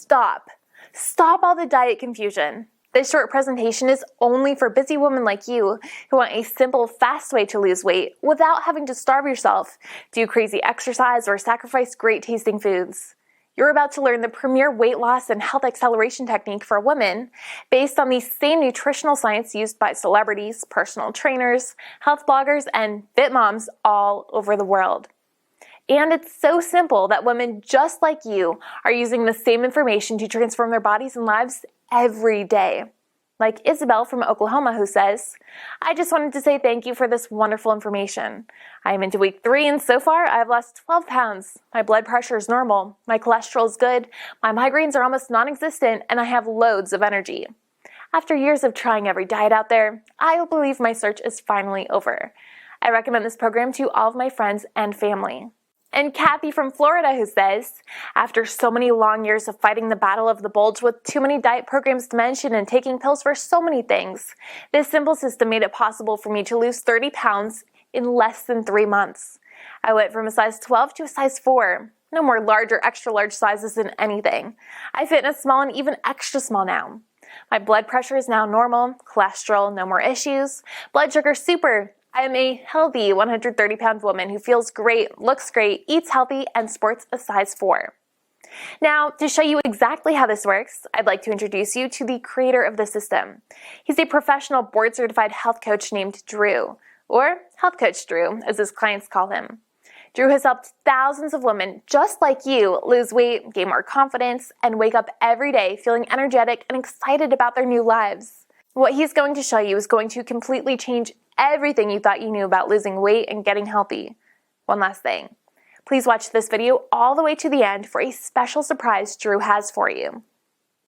stop. Stop all the diet confusion. This short presentation is only for busy women like you who want a simple, fast way to lose weight without having to starve yourself, do crazy exercise, or sacrifice great tasting foods. You're about to learn the premier weight loss and health acceleration technique for women based on the same nutritional science used by celebrities, personal trainers, health bloggers, and fit moms all over the world. And it's so simple that women just like you are using the same information to transform their bodies and lives every day. Like Isabel from Oklahoma, who says, "I just wanted to say thank you for this wonderful information. I am into week 3 and so far I've lost 12 pounds. My blood pressure is normal, my cholesterol is good, my migraines are almost non-existent, and I have loads of energy. After years of trying every diet out there, I believe my search is finally over. I recommend this program to all of my friends and family." And Kathy from Florida, who says, "After so many long years of fighting the battle of the bulge with too many diet programs to mention and taking pills for so many things, this simple system made it possible for me to lose 30 pounds in less than 3 months. I went from a size 12 to a size 4. No more large or extra large sizes in anything. I fit in a small and even extra small now. My blood pressure is now normal, cholesterol, no more issues, blood sugar super. I am a healthy 130-pound woman who feels great, looks great, eats healthy, and sports a size 4. Now, to show you exactly how this works, I'd like to introduce you to the creator of the system. He's a professional board-certified health coach named Drew, or Health Coach Drew, as his clients call him. Drew has helped thousands of women just like you lose weight, gain more confidence, and wake up every day feeling energetic and excited about their new lives. What he's going to show you is going to completely change everything you thought you knew about losing weight and getting healthy. One last thing. Please watch this video all the way to the end for a special surprise Drew has for you.